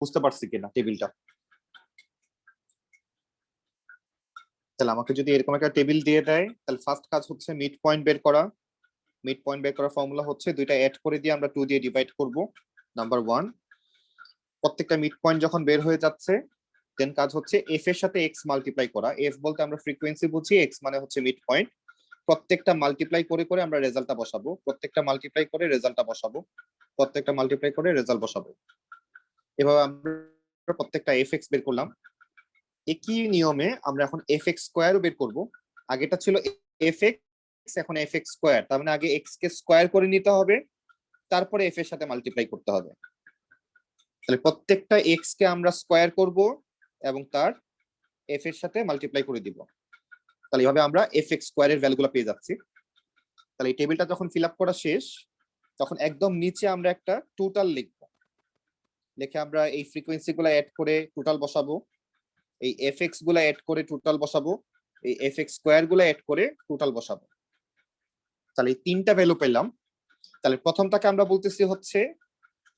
বুঝতে পারছি কিনা টেবিলটা? তাহলে আমাকে যদি এরকম একটা টেবিল দিয়ে দেয়, তাহলে ফার্স্ট কাজ হচ্ছে মিড পয়েন্ট বের করা। মিড পয়েন্ট বের করার ফর্মুলা হচ্ছে দুইটা অ্যাড করে দিয়ে আমরা 2 দিয়ে ডিভাইড করব। নাম্বার 1, প্রত্যেকটা মিড পয়েন্ট যখন বের হয়ে যাচ্ছে, দেন কাজ হচ্ছে এফ এর সাথে এক্স মাল্টিপ্লাই করা। এফ বলতে আমরা ফ্রিকোয়েন্সি বুঝি, এক্স মানে হচ্ছে মিড পয়েন্ট। প্রত্যেকটা মাল্টিপ্লাই করে করে আমরা রেজাল্টটা বসাবো, প্রত্যেকটা মাল্টিপ্লাই করে রেজাল্টটা বসাবো, প্রত্যেকটা মাল্টিপ্লাই করে রেজাল্ট বসাবো। এভাবে আমরা প্রত্যেকটা এফ এক্স বের করলাম। একই নিয়মে আমরা এখন এফ এক্স স্কোয়ারও বের করব। আগেটা ছিল এফ এক্স, এখন এফ এক্স স্কোয়ার। তার মানে আগে এক্স কে স্কোয়ার করে নিতে হবে, তারপরে এফ এর সাথে মাল্টিপ্লাই করতে হবে। তাহলে প্রত্যেকটা এক্স কে আমরা স্কোয়ার করব এবং তার এফ এর সাথে মাল্টিপ্লাই করে দিব। তাহলে এইভাবে আমরা এফ এক্স স্কোয়ারের ভ্যালুগুলো পেয়ে যাচ্ছি। তাহলে এই টেবিলটা যখন ফিল আপ করা শেষ, তখন একদম নিচে আমরা একটা টোটাল লিখব। লিখে আমরা এই ফ্রিকোয়েন্সি গুলো অ্যাড করে টোটাল বসাবো, এই এফ এক্স গুলো অ্যাড করে টোটাল বসাবো, এই এফ এক্স স্কোয়ার গুলো অ্যাড করে টোটাল বসাবো। তাহলে এই তিনটা ভ্যালু পেলাম। তাহলে প্রথমটাকে আমরা বলতেছি হচ্ছে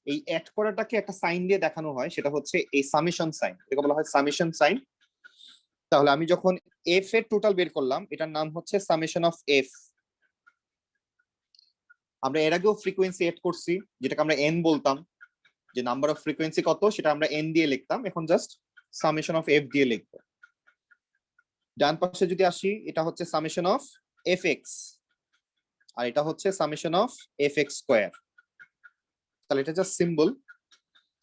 এই অ্যাড করাটাকে একটা সাইন দিয়ে দেখানো হয়, সেটা হচ্ছে এই সামেশন সাইন, এটাকে বলা হয় সামেশন সাইন। তাহলে আমি যখন এফ এর টোটাল বের করলাম, এটার নাম হচ্ছে সামেশন অফ এফ। আমরা এর আগেও ফ্রিকোয়েন্সি এড করছি, যেটাকে আমরা এন বলতাম, যে নাম্বার অফ ফ্রিকোয়েন্সি কত সেটা আমরা এন দিয়ে লিখতাম, এখন জাস্ট সামেশন অফ এফ দিয়ে লিখবো। ডান পাশে যদি আসি, এটা হচ্ছে সামেশন অফ এফ এক্স, আর এটা হচ্ছে summation of F x square. তাহলে এটা জাস্ট সিম্বল।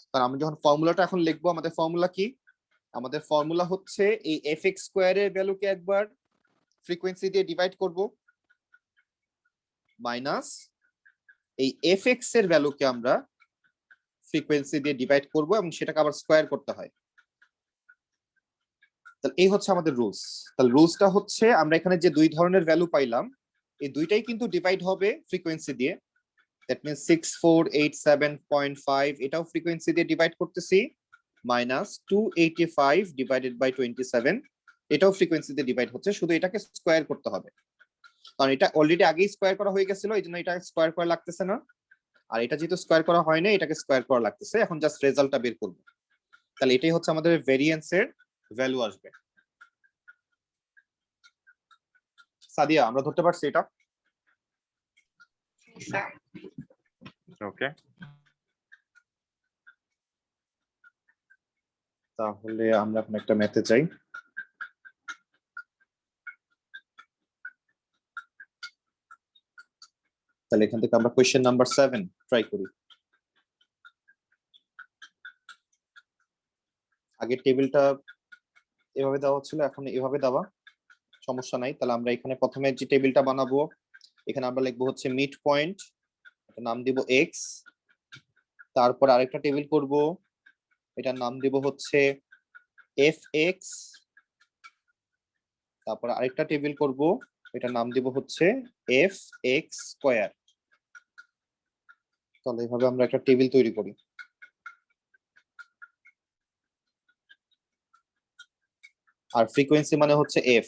কারণ আমি যখন ফর্মুলাটা এখন লিখবো, আমাদের ফর্মুলা কি? আমাদের ফর্মুলা হচ্ছে এই এফ এক্স স্কোয়ারের ভ্যালুকে একবার ফ্রিকোয়েন্সি দিয়ে ডিভাইড করব, মাইনাস এই এফ এক্স এর ভ্যালুকে আমরা ফ্রিকোয়েন্সি দিয়ে ডিভাইড করব এবং সেটাকে আবার স্কোয়ার করতে হয়। তাহলে এই হচ্ছে আমাদের রুলস। তাহলে রুলসটা হচ্ছে আমরা এখানে যে দুই ধরনের ভ্যালু পাইলাম, এই দুইটাই কিন্তু ডিভাইড হবে ফ্রিকোয়েন্সি দিয়ে। দ্যাট মিন্স 6487.5 এটাও ফ্রিকোয়েন্সি দিয়ে ডিভাইড করতেছি, মাইনাস 285 ডিভাইডেড বাই 27 এটাও ফ্রিকোয়েন্সি দিয়ে ডিভাইড হচ্ছে, শুধু এটাকে স্কোয়ার করতে হবে। কারণ এটা অলরেডি আগেই স্কোয়ার করা হয়ে গেছিল, এই জন্য এটা স্কোয়ার করা লাগতেছে না। আর এটা যেহেতু স্কোয়ার করা হয় না, এটাকে স্কোয়ার করা লাগতেছে। এখন জাস্ট রেজাল্টটা বের করব। তাহলে এটাই হচ্ছে আমাদের ভেরিয়েন্সের ভ্যালু আসবে। সাদিয়া, আমরা ধরতে পারছি এটা? ওকে, তাহলে আমরা এখন একটা ম্যাথে যাই। তাহলে এখান থেকে আমরা কোয়েশ্চেন নাম্বার 7 ট্রাই করি। আগের টেবিলটা এভাবে দেওয়া ছিল, এখন এভাবে দেওয়া, সমস্যা নাই। তাহলে আমরা এখানে প্রথমে যে টেবিলটা বানাবো, এখানে আমরা লিখবো হচ্ছে মিড পয়েন্ট, এটার নাম দিব এক্স। তারপর আরেকটা টেবিল করব, এটার নাম দিব হচ্ছে এফ এক্স। তারপর আরেকটা টেবিল করব, এটার নাম দিব হচ্ছে এফ এক্স স্কোয়ার। তাহলে এইভাবে আমরা একটা টেবিল তৈরি করি। আর ফ্রিকোয়েন্সি মানে হচ্ছে এফ।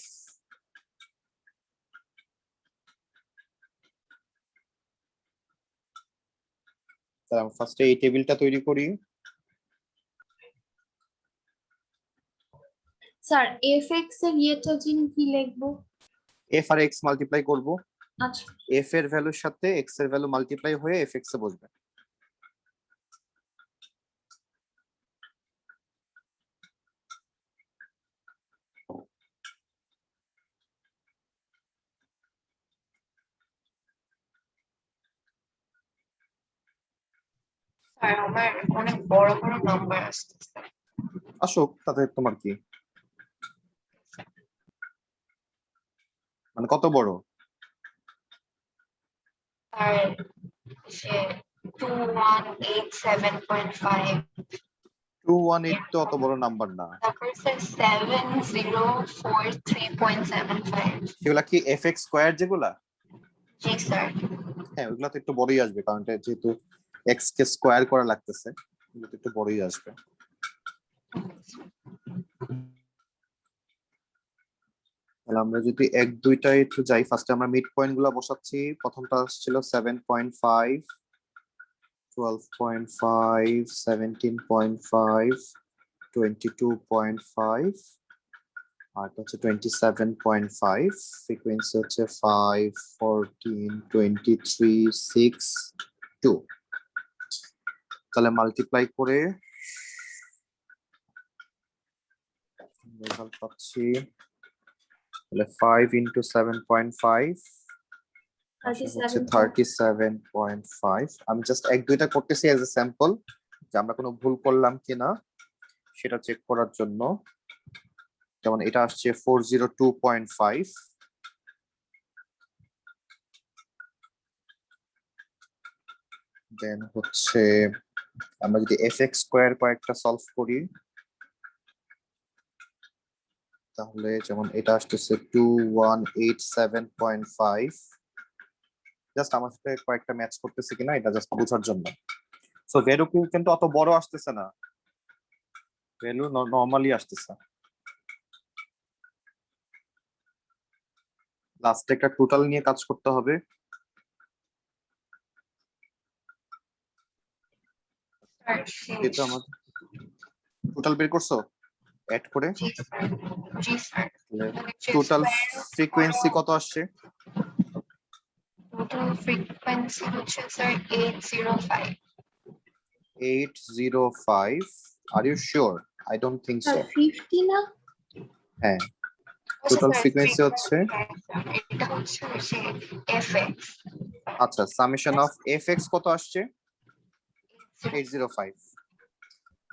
তাহলে ফার্স্টে এই টেবিলটা তৈরি করি। স্যার এফ এক্স এর ইয়েটা জিনি কি লিখবো? এফ আর এক্স মাল্টিপ্লাই করব। আচ্ছা, এফ এর ভ্যালুর সাথে এক্স এর ভ্যালু মাল্টিপ্লাই হয়ে এফ এক্স এ বসবে। স্যার আমার অনেক বড় বড় নাম্বার আসতেছে। আসুক, তাতে তোমার কি, মানে কত বড়? আর সে 2187.5, 218 তো অত বড় নাম্বার না। তারপর স্যার 7043.75। সেগুলা কি এফ এক্স স্কোয়ার যেগুলা? জি স্যার। হ্যাঁ, ওইগুলা তো একটু বড়ই আসবে, কারণ এটা যেহেতু এক্স কে স্কোয়ার করা লাগতেছে, ওগুলো তো একটু বড়ই আসবে। তাহলে আমরা যদি এক দুইটায় একটু যাই, ফার্স্টে আমরা মিড পয়েন্ট গুলা বসাচ্ছি। প্রথমটা ছিল 7.5, 12.5, 17.5, 22.5, আর হচ্ছে 27.5, ফ্রিকোয়েন্সি হচ্ছে 5, 14, 23, 6, 2। তাহলে মাল্টিপ্লাই করে রেজাল্ট পাচ্ছি, তাহলে 5 into 7.5 হচ্ছে 37.5। আমি জাস্ট এক দুইটা করতেছি এজ এ স্যাম্পল, যে আমরা কোনো ভুল করলাম কিনা সেটা চেক করার জন্য। যেমন এটা আসছে 402.5, দেন হচ্ছে আমরা যদি fx স্কয়ার কয়েকটা সলভ করি, তাহলে যেমন এটা আসতেছে 2187.5। জাস্ট আমার সাথে কয়েকটা ম্যাচ করতেছে কিনা এটা জাস্ট বোঝার জন্য। সো ভ্যালু কিন্তু অত বড় আসতেছে না, ভ্যালু নরমালি আসতেছে। লাস্টে একটা টোটাল নিয়ে কাজ করতে হবে। Sir, এটা আমার টোটাল বের করছো অ্যাড করে, জি স্যার, জি স্যার। টোটাল ফ্রিকোয়েন্সি কত আসছে? টোটাল ফ্রিকোয়েন্সি হচ্ছে sir 805। 805। Are you sure? I don't think so. 50 না? হ্যাঁ, আচ্ছা টোটাল স্যার, ফ্রিকোয়েন্সি হচ্ছে, এটা হচ্ছে fx। আচ্ছা সামেশন অফ fx কত আসছে? 805।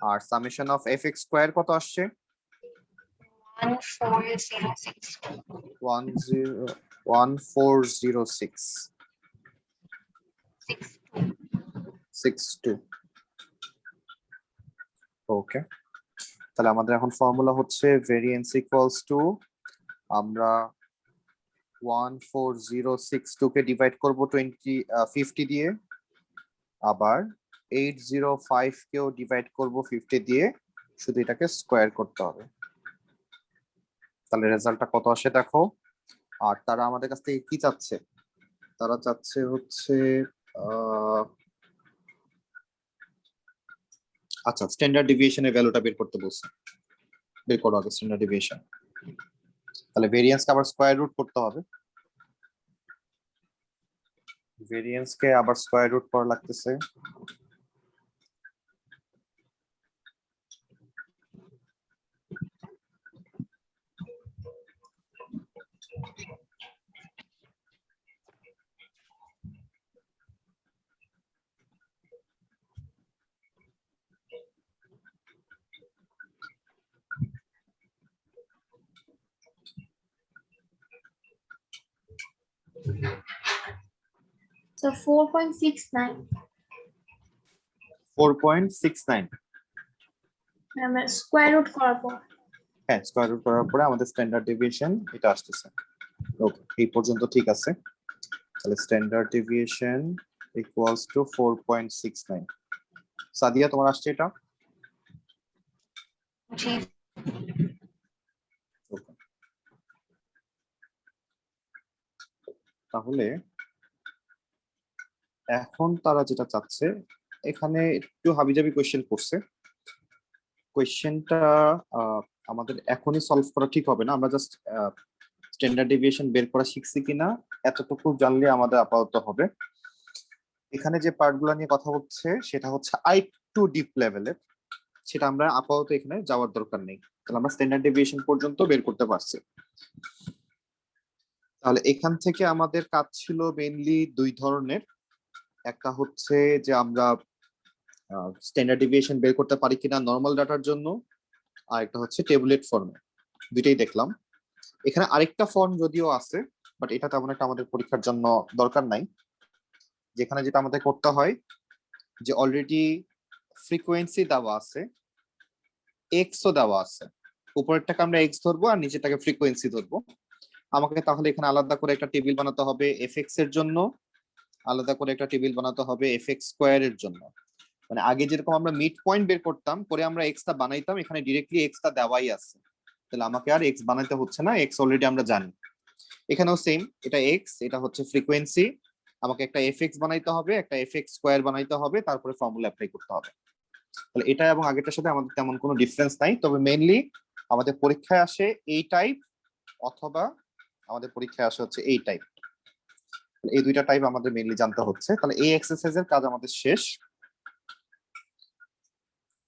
আর সামেশন অফ fx স্কয়ার কত আসছে? 1406 62। ওকে, তাহলে আমাদের এখন ফর্মুলা হচ্ছে ভেরিয়েন্স ইকুয়ালস টু, আমরা 14062 কে ডিভাইড করব 50 দিয়ে, আবার 805 কেও ডিভাইড করব 50 দিয়ে, শুধু এটাকে স্কয়ার করতে হবে। তাহলে রেজাল্টটা কত আসে দেখো। আর তারা আমাদের কাছ থেকে কি চাচ্ছে? তারা চাচ্ছে হচ্ছে আচ্ছা স্ট্যান্ডার্ড ডেভিয়েশনের ভ্যালুটা বের করতে বলছে। বের করো আগে স্ট্যান্ডার্ড ডেভিয়েশন। তাহলে ভেরিয়েন্সকে আবার স্কয়ার রুট করতে হবে, ভেরিয়েন্সকে আবার স্কয়ার রুট করা লাগতেছে। So 4.69. 4.69। আমরা স্কয়ার রুট করার পর হ্যাঁ, স্কয়ার রুট করার পরে আমাদের স্ট্যান্ডার্ড ডেভিয়েশন এটা আসতেছে। ওকে, এই পর্যন্ত ঠিক আছে। তাহলে standard deviation equals to 4.69। Sadia তোমার আসছে এটা? জি Okay. তাহলে এখন তারা যেটা চাচ্ছে, এখানে একটু হাবিজাবি কোয়েশ্চেন করছে। কোয়েশ্চেনটা আমাদের এখনই সলভ করা ঠিক হবে না, আমরা জাস্ট স্ট্যান্ডার্ড ডেভিয়েশন বের করা শিখছি কিনা এতটুকু জানলে আমাদের আপাতত হবে। এখানে যে পার্টগুলো নিয়ে কথা হচ্ছে সেটা হচ্ছে আরেকটু ডিপ লেভেলের, সেটা আমরা আপাতত এখানে যাওয়ার দরকার নেই। তাহলে আমরা স্ট্যান্ডার্ড ডেভিয়েশন পর্যন্ত বের করতে পারছি। তাহলে এখান থেকে আমাদের কাজ ছিল মেইনলি দুই ধরনের। একটা হচ্ছে যে আমরা স্ট্যান্ডার্ড ডেভিয়েশন বের করতে পারি কিনা নরমাল ডাটার জন্য, আর একটা হচ্ছে টেবুলেট ফর্মে। দুইটাই দেখলাম। এখানে আরেকটা ফর্ম যদিও আছে, বাট এটা তেমন একটা আমাদের পরীক্ষার জন্য দরকার নাই। যেখানে যেটা আমাদের করতে হয়, যে অলরেডি ফ্রিকোয়েন্সি দেওয়া আছে, এক্সও দেওয়া আছে, উপরেরটাকে আমরা এক্স ধরবো আর নিচেরটাকে ফ্রিকোয়েন্সি ধরবো। আমাকে তাহলে এখানে আলাদা করে একটা টেবিল বানাতে হবে এফএক্স এর জন্য, আলাদা করে একটা টেবিল বানাতে হবে এফএক্স স্কয়ার এর জন্য। মানে আগে যেরকম আমরা মিড পয়েন্ট বের করতাম, পরে আমরা এক্সটা বানাইতাম, এখানে ডিরেক্টলি এক্সটা দেওয়াই আছে, তাহলে আমাকে আর এক্স বানাইতে হচ্ছে না, এক্স অলরেডি আমরা জানি। এখানেও সেম, এটা এক্স, এটা হচ্ছে ফ্রিকোয়েন্সি, আমাকে একটা এফএক্স বানাইতে হবে, একটা এফএক্স স্কোয়ার বানাইতে হবে, তারপরে ফর্মুলা অ্যাপ্লাই করতে হবে। তাহলে এটা এবং আগেরটার সাথে আমাদের তেমন কোনো ডিফারেন্স নাই, তবে মেইনলি আমাদের পরীক্ষায় আসে এই টাইপ অথবা আমাদের পরীক্ষায় আসে হচ্ছে এই টাইপ। এই দুইটা টাইপ আমাদের মেইনলি জানতে হচ্ছে। তাহলে এই এক্সারসাইজের কাজ আমাদের শেষ।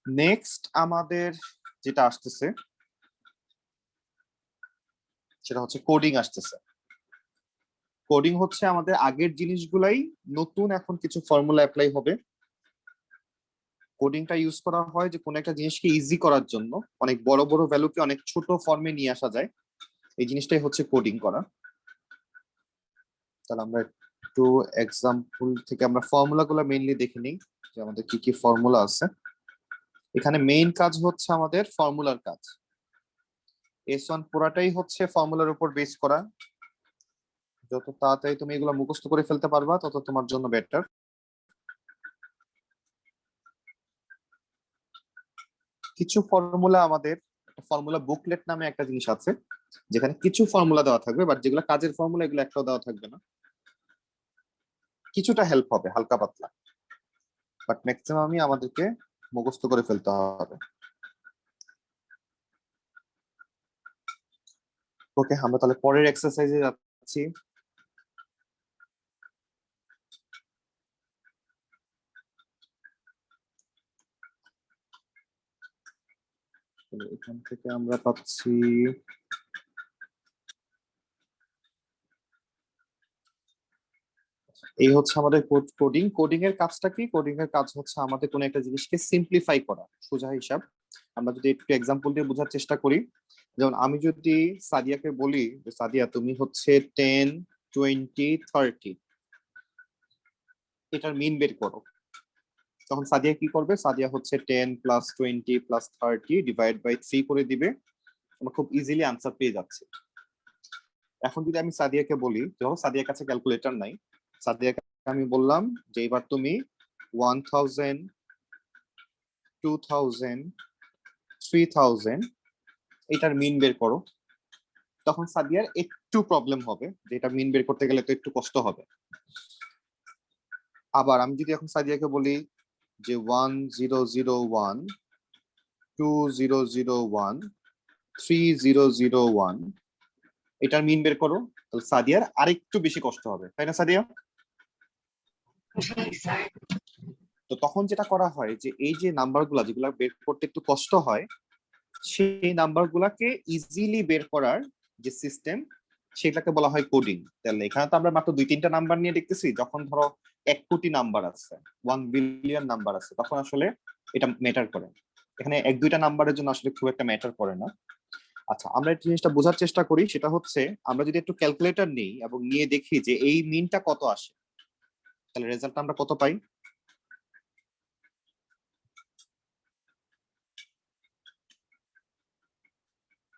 নেক্সট আমাদের যেটা আসতেছে সেটা হচ্ছে কোডিং আসতেছে। কোডিং হচ্ছে আমাদের আগের জিনিসগুলাই নতুন এখন কিছু ফর্মুলা অ্যাপ্লাই হবে। কোডিংটা ইউজ করা হয় যে কোনো একটা জিনিসকে ইজি করার জন্য, অনেক বড় বড় ভ্যালুকে অনেক ছোট ফর্মে নিয়ে আসা যায়, এই জিনিসটাই হচ্ছে কোডিং করা। তাহলে আমরা একটু এক্সাম্পল থেকে আমরা ফর্মুলা গুলো মেইনলি দেখে নিই যে আমাদের কি কি ফর্মুলা আছে। এখানে মেইন কাজ হচ্ছে আমাদের ফর্মুলার কাজ। S1 পুরাটাই হচ্ছে ফর্মুলার উপর বেস করা। যত তাড়াতাড়ি তুমি এগুলো মুখস্থ করে ফেলতে পারবা তত তোমার জন্য বেটার। কিছু ফর্মুলা আমাদের ফর্মুলা বুকলেট নামে একটা জিনিস আছে, যেখানে কিছু ফর্মুলা দেওয়া থাকবে, বাট যেগুলো কাজের ফর্মুলা এগুলো একটাও দেওয়া থাকবে না। কিছুটা হেল্প হবে হালকা পাতলা, বাট ম্যাক্সিমামই আমাদেরকে মুখস্থ করে ফেলতে হবে। ওকে, আমরা তাহলে পরের এক্সারসাইজে যাচ্ছি। এখান থেকে আমরা পাচ্ছি এই হচ্ছে আমাদের কোডিং। কোডিং এর কাজটা কি? কোডিং এর কাজ হচ্ছে আমাদের কোনো একটা জিনিসকে সিম্পলিফাই করা, সোজা হিসাব। আমরা যদি একটু এক্সাম্পল দিয়ে বোঝার চেষ্টা করি, যেমন আমি যদি সাদিয়াকে বলি যে সাদিয়া তুমি হচ্ছে 10, 20, 30 এটার মিন বের করো, তখন সাদিয়া কি করবে? সাদিয়া হচ্ছে 10 প্লাস 20 প্লাস 30 ডিভাইড বাই 3 করে দিবে। আমরা খুব ইজিলি আনসার পেয়ে যাচ্ছি। এখন যদি আমি সাদিয়াকে বলি, ধরো সাদিয়ার কাছে ক্যালকুলেটর নাই, সাদিয়াকে আমি বললাম যে এবার তুমি 1000, 2000, 3000 এটার মিন বের করো, তখন সাদিয়ার একটু প্রবলেম হবে, যে এটা মিন বের করতে গেলে তো একটু কষ্ট হবে। আবার আমি যদি এখন সাদিয়াকে বলি যে 1001, 2001, 3001 এটার মিন বের করো, তাহলে সাদিয়ার আরেকটু বেশি কষ্ট হবে, তাই না সাদিয়া? জি স্যার। তো তখন যেটা করা হয় যে এই যে নাম্বারগুলা যেগুলো বের করতে একটু কষ্ট হয়, সেই নাম্বারগুলাকে ইজিলি বের করার যে সিস্টেম সেটাকে বলা হয় কোডিং। তাহলে এখানে তো আমরা মাত্র 2-3টা নাম্বার নিয়ে দেখতেছি, যখন ধরো 1 কোটি নাম্বার আছে, 1 বিলিয়ন নাম্বার আছে, তখন আসলে এটা ম্যাটার করে। এখানে 1-2টা নাম্বারের জন্য আসলে খুব একটা ম্যাটার করে না। আচ্ছা, আমরা এই জিনিসটা বোঝার চেষ্টা করি, সেটা হচ্ছে আমরা যদি একটু ক্যালকুলেটর নিই এবং নিয়ে দেখি যে এই মিনটা কত আসে, তাহলে রেজাল্টটা আমরা কত পাই।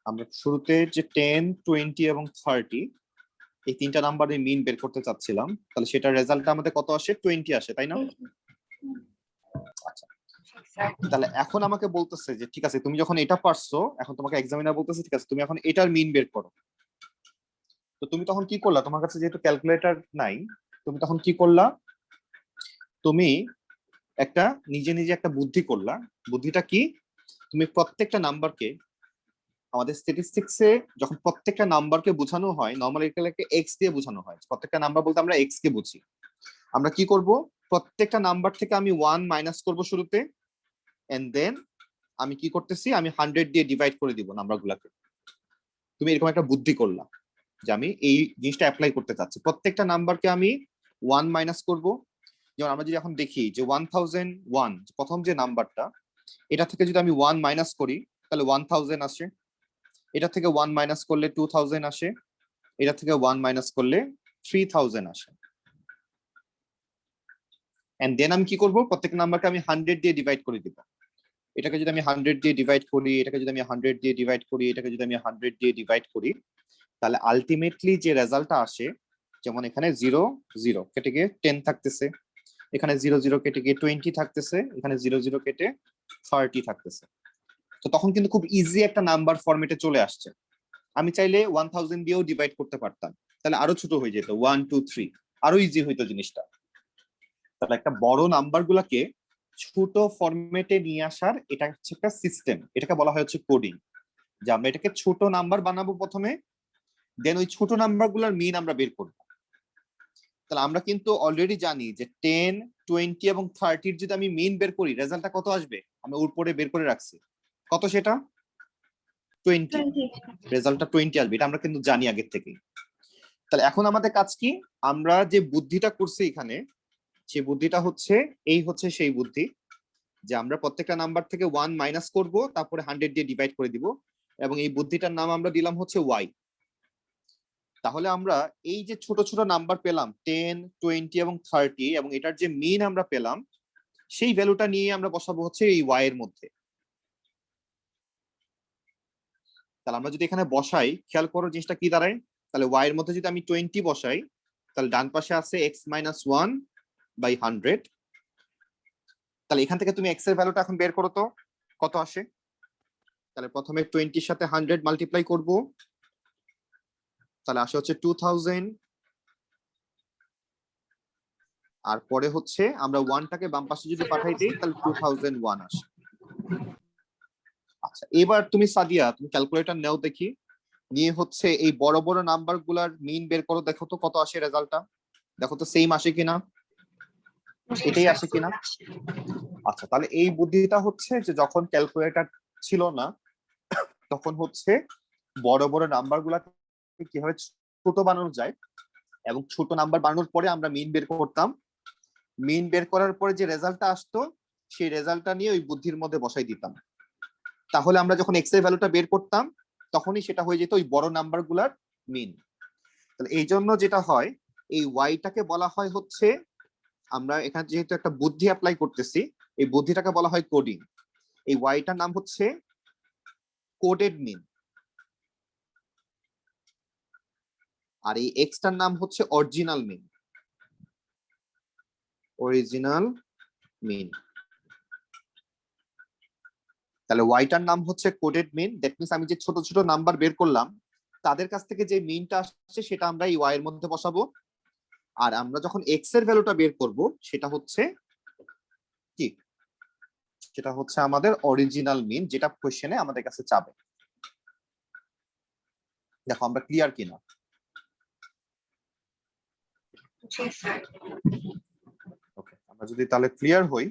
আমরা শুরুতে যে 10, 20 এবং 30 এই তিনটা নাম্বারের মিন বের করতে চাচ্ছিলাম, তাহলে সেটার রেজাল্টটা আমাদের কত আসে? 20 আসে, তাই না? আচ্ছা, তাহলে এখন আমাকে বলতেছে যে ঠিক আছে তুমি যখন এটা পারছো, এখন তোমাকে এক্সামিনার বলতেছে ঠিক আছে তুমি এখন এটার মিন বের করো। তো তুমি তখন কি করলা? তোমার কাছে যেহেতু ক্যালকুলেটর নাই, তুমি তখন কি করলা? তুমি একটা নিজে নিজে একটা বুদ্ধি করলা। বুদ্ধিটা কি? তুমি প্রত্যেকটা নাম্বারকে, আমাদের স্ট্যাটিস্টিক্সে যখন প্রত্যেকটা নাম্বারকে বোঝানো হয় নরমালি এটাকে এক্স দিয়ে বোঝানো হয়। প্রত্যেকটা নাম্বার বলতে আমরা এক্স কে বুঝি। আমরা কি করব? প্রত্যেকটা নাম্বার থেকে আমি 1 মাইনাস করব শুরুতে, এন্ড দেন আমি কি করতেছি? আমি 100 দিয়ে ডিভাইড করে দিব নাম্বারগুলোকে। তুমি এরকম একটা বুদ্ধি করলা যে আমি এই জিনিসটা অ্যাপ্লাই করতে চাচ্ছি। প্রত্যেকটা নাম্বারকে আমি 1 মাইনাস করব। যেমন আমরা যদি এখন দেখি যে 1001 প্রথম যে নাম্বারটা, এটা থেকে যদি আমি 1 মাইনাস করি তাহলে 1000 আসে। এটা থেকে 1 মাইনাস করলে 2000 আসে। এটা থেকে 1 মাইনাস করলে 3000 আসে। এন্ড দেন আমি কি করব? প্রত্যেক নাম্বারকে আমি 100 দিয়ে ডিভাইড করে দিব। এটাকে যদি আমি 100 দিয়ে ডিভাইড করি, এটাকে যদি আমি 100 দিয়ে ডিভাইড করি, এটাকে যদি আমি 100 দিয়ে ডিভাইড করি, তাহলে আলটিমেটলি যে রেজাল্টটা আসে, যেমন এখানে 0 0 কেটে গিয়ে 10 থাকতেছে, এখানে 0 0 কেটে গিয়ে 20 থাকতেছে, এখানে 0 0 কেটে 30 থাকতেছে। তো তখন কিন্তু খুব ইজি একটা নাম্বার ফরম্যাটে চলে আসছে। আমি চাইলে 1000 দিয়েও ডিভাইড করতে পারতাম, তাহলে আরো ছোট হয়ে যেত 1 2 3। আরো ইজি হইতো জিনিসটা। তাহলে একটা বড় নাম্বার গুলাকে ছোট ফরম্যাটে নিয়ে আসার এটা হচ্ছে একটা সিস্টেম, এটাকে বলা হয় হচ্ছে কোডিং। যে আমরা এটাকে ছোট নাম্বার বানাবো প্রথমে, দেন ওই ছোট নাম্বার গুলার মিন আমরা বের করবো। তাহলে আমরা কিন্তু অলরেডি জানি যে 10, 20 এবং 30 যদি আমি মিন বের করি রেজাল্টটা কত আসবে, আমরা উপরে বের করে রাখছি কত, সেটা 20, 20 রেজাল্টটা 20 আসবে, এটা আমরা কিন্তু জানি আগের থেকেই। তাহলে এখন আমাদের কাজ কি, আমরা যে বুদ্ধিটা করছি এখানে, সেই বুদ্ধিটা হচ্ছে এই হচ্ছে সেই বুদ্ধি যে আমরা প্রত্যেকটা নাম্বার থেকে 1 মাইনাস করব, তারপরে 100 দিয়ে ডিভাইড করে দিব, এবং এই বুদ্ধিটার নাম আমরা দিলাম হচ্ছে ওয়াই। তাহলে আমরা এই যে ছোট ছোট নাম্বার পেলাম 10, 20 এবং 30, এবং এটার যে মিন আমরা পেলাম সেই ভ্যালুটা নিয়ে আমরা বসাবো হচ্ছে এই ওয়াই এর মধ্যে। তাহলে আমরা যদি এখানে বসাই, খেয়াল করো জিনিসটা কি দাঁড়ায়, তাহলে ওয়াই এর মধ্যে যদি আমি 20 বসাই, তাহলে ডান পাশে আছে x মাইনাস 1/100। তাহলে এখান থেকে তুমি x এর ভ্যালুটা এখন বের করো তো কত আসে। তাহলে প্রথমে 20 এর সাথে 100 মাল্টিপ্লাই করব, তাহলে আসে হচ্ছে 2000, আর পরে হচ্ছে আমরা 1টাকে বাম পাশে যদি পাঠাই দিই তাহলে 2001 আসে। আচ্ছা, এবার তুমি সাদিয়া, তুমি ক্যালকুলেটর নাও দেখি, নিয়ে হচ্ছে এই বড় বড় নাম্বার গুলার মিন বের করো, দেখো তো কত আসে রেজাল্টটা, দেখো তো সেম আসে কিনা, জি এটাই স্যার। আসে কিনা। আচ্ছা, তাহলে এই বুদ্ধিটা হচ্ছে যে যখন ক্যালকুলেটর ছিল না তখন হচ্ছে বড় বড় নাম্বার গুলাকে কিভাবে ছোট বানানো যায়, এবং ছোট নাম্বার বানানোর পরে আমরা মিন বের করতাম, মিন বের করার পরে যে রেজাল্টটা আসতো সেই রেজাল্টটা নিয়ে ওই বুদ্ধির মধ্যে বসাই দিতাম। তাহলে আমরা যখন এক্স এর ভ্যালুটা বের করতাম তখনই সেটা হয়ে যেত ওই বড় নাম্বার গুলার মিন। তাহলে এই জন্য যেটা হয়, এই ওয়াইটাকে বলা হয় হচ্ছে, আমরা এখানে যেহেতু একটা বুদ্ধি অ্যাপ্লাই করতেছি, এই বুদ্ধিটাকে বলা হয় কোডিং। এই ওয়াইটার নাম হচ্ছে কোডেড মিন, আর এই এক্সটার নাম হচ্ছে অরিজিনাল মিন। অরিজিনাল মিন। তাহলে ওয়াইটার নাম হচ্ছে কোডেড মিন, দ্যাট মিন্স আমি যে ছোট ছোট নাম্বার বের করলাম তাদের কাছ থেকে যে মিনটা আসছে সেটা আমরা এই ওয়াই এর মধ্যে বসাবো, আর আমরা যখন এক্স এর ভ্যালুটা বের করব সেটা হচ্ছে কি, সেটা হচ্ছে আমাদের অরিজিনাল মিন, যেটা কোশ্চেনে আমাদের কাছে চাবে। দেখো আমরা ক্লিয়ার কিনা। জি স্যার। ওকে, আমরা যদি তাহলে ক্লিয়ার হই,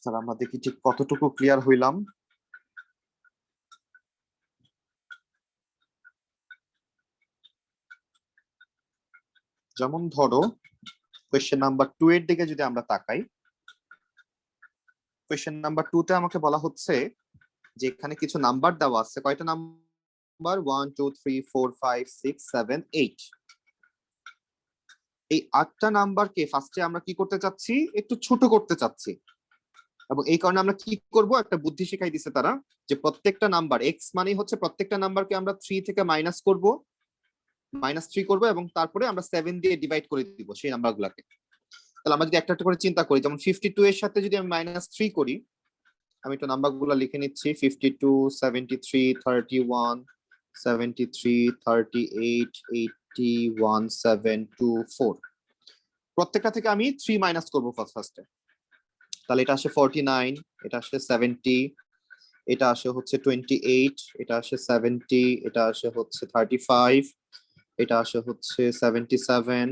তাহলে আমরা দেখি ঠিক কতটুকু ক্লিয়ার হইলাম। যেমন ধরো কোয়েশ্চেন নাম্বার 2 এর দিকে যদি আমরা তাকাই, কোয়েশ্চেন নাম্বার 2 তে আমাকে বলা হচ্ছে যে এখানে কিছু নাম্বার দেওয়া আছে, কয়টা নাম্বার, 1 2 3 4 5 6 7 8, এই 8টা নাম্বারকে ফার্স্টে আমরা কি করতে চাচ্ছি, একটু ছোট করতে চাচ্ছি, এবং এই কারণে আমরা কি করব, একটা বুদ্ধি শিখাই দিছে তারা, যে প্রত্যেকটা নাম্বার এক্স মানে হচ্ছে প্রত্যেকটা নাম্বারকে আমরা 3 থেকে -3 করব, এবং তারপরে আমরা 7 দিয়ে ডিভাইড করে দিব সেই নাম্বারগুলোকে। তাহলে আমরা যদি একটা একটা করে চিন্তা করি, যেমন 52 এর সাথে যদি আমি -3 করি, আমি একটু নাম্বারগুলো লিখে নিচ্ছি, 52 73 31 73 38 81 724, প্রত্যেকটা থেকে আমি 3 মাইনাস করবো ফার্স্টে। তাহলে এটা আসে 49, এটা আসে 70, এটা আসে হচ্ছে 28, এটা আসে 70, এটা আসে হচ্ছে 35, এটা আসে হচ্ছে 77,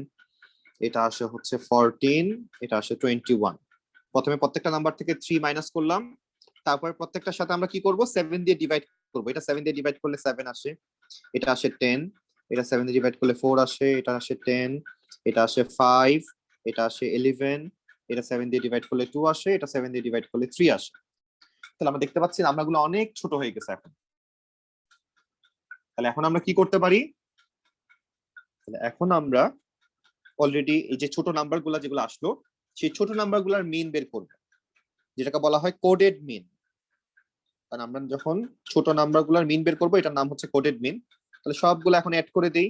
এটা আসে হচ্ছে 14, এটা আসে 21। প্রথমে প্রত্যেকটা নাম্বার থেকে 3 মাইনাস করলাম, তারপর প্রত্যেকটার সাথে আমরা কি করব, 7 দিয়ে ডিভাইড করব। এটা 7 দিয়ে ডিভাইড করলে 7 আসে, এটা আসে 10, এটা 7 দিয়ে ডিভাইড করলে 4 আসে, এটা আসে 10, এটা আসে 5, এটা আসে 11, এটা 7 দিয়ে ডিভাইড করলে 2 আসে, এটা 7 দিয়ে ডিভাইড করলে 3 আসে। তাহলে আমরা দেখতে পাচ্ছি নাম্বারগুলো অনেক ছোট হয়ে গেছে এখন। তাহলে এখন আমরা কি করতে পারি, তাহলে এখন আমরা অলরেডি এই যে ছোট নাম্বারগুলো যেগুলো আসলো সেই ছোট নাম্বারগুলোর মিন বের করব, যেটাকে বলা হয় কোডেড মিন। কারণ আমরা যখন ছোট নাম্বারগুলোর মিন বের করব এটার নাম হচ্ছে কোডেড মিন। তাহলে সবগুলো এখন অ্যাড করে দেই,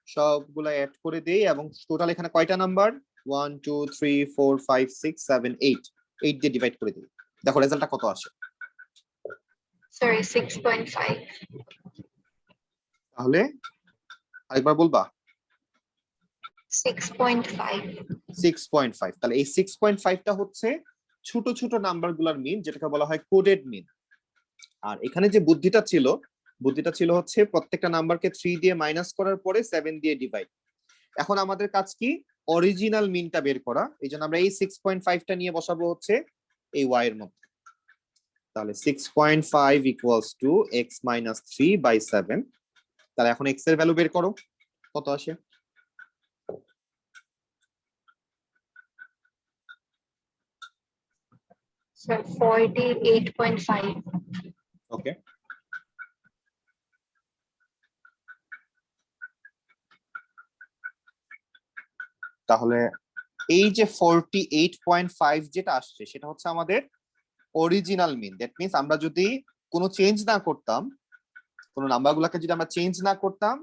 সবগুলো অ্যাড করে দেই, এবং টোটাল এখানে কয়টা নাম্বার, 1 2 3 4 5 6 7 8, 8 দিয়ে ডিভাইড করে দিই, দেখো রেজাল্টটা কত আসে। সরি 6.5। তাহলে আরেকবার বলবা, 6.5. 6.5। তাহলে এই 6.5টা হচ্ছে ছোট ছোট নাম্বার গুলার মিন, যেটাকে বলা হয় কোডেড মিন। আর এখানে যে বুদ্ধিটা ছিল হচ্ছে প্রত্যেকটা নাম্বারকে 3 দিয়ে মাইনাস করার পরে 7 দিয়ে ডিভাইড। এখন আমাদের কাজ কি? অরিজিনাল মিনটা বের করা। এই জন্য আমরা এই 6.5টা নিয়ে বসাবো হচ্ছে এই y এর মধ্যে। তাহলে 6.5 ইকুয়ালস টু x মাইনাস 3/7। তাহলে এখন x এর ভ্যালু বের করো, কত আসে? So 48.5. ওকে, তাহলে এই যে 48.5 যেটা আসছে সেটা হচ্ছে আমাদের অরিজিনাল মিন। দ্যাট মিন্স আমরা যদি কোনো চেঞ্জ না করতাম, কোনো নাম্বারগুলোকে যদি আমরা চেঞ্জ না করতাম,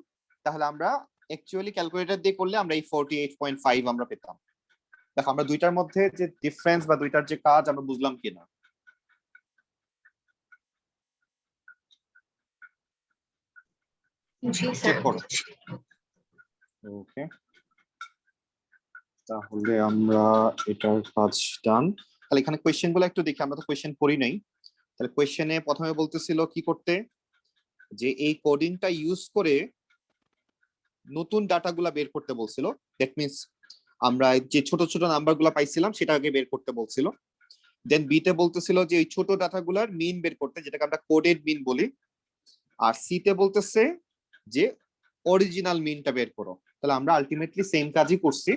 তাহলে আমরা অ্যাকচুয়ালি ক্যালকুলেটর দিয়ে করলে আমরা এই 48.5 আমরা পেতাম। দেখো আমরা দুইটার মধ্যে যে ডিফারেন্স বা দুইটার যে কাজ আমরা বুঝলাম কিনা। জি চেক স্যার। করো। ওকে, তাহলে আমরা এটার কাজ ডান। তাহলে এখানে কোয়েশ্চেন গুলো একটু দেখি, আমরা তো কোয়েশ্চেন পড়ি নাই। তাহলে কোয়েশ্চেনে প্রথমে বলতেছিল কি করতে, যে এই কোডিংটা ইউজ করে নতুন ডাটাগুলা বের করতে বলছিল। দ্যাট মিন্স আমরা যে ছোট ছোট নাম্বারগুলো পাইছিলাম সেটা আগে বের করতে বলছিল। দেন বি তে বলতেছিল যে এই ছোট ডাটাগুলার মিন বের করতে, যেটাকে আমরা কোডেড মিন বলি। আর সি তে বলতেছে যে অরিজিনাল মিনটা বের করো। তাহলে আমরা আলটিমেটলি সেম কাজই করছি,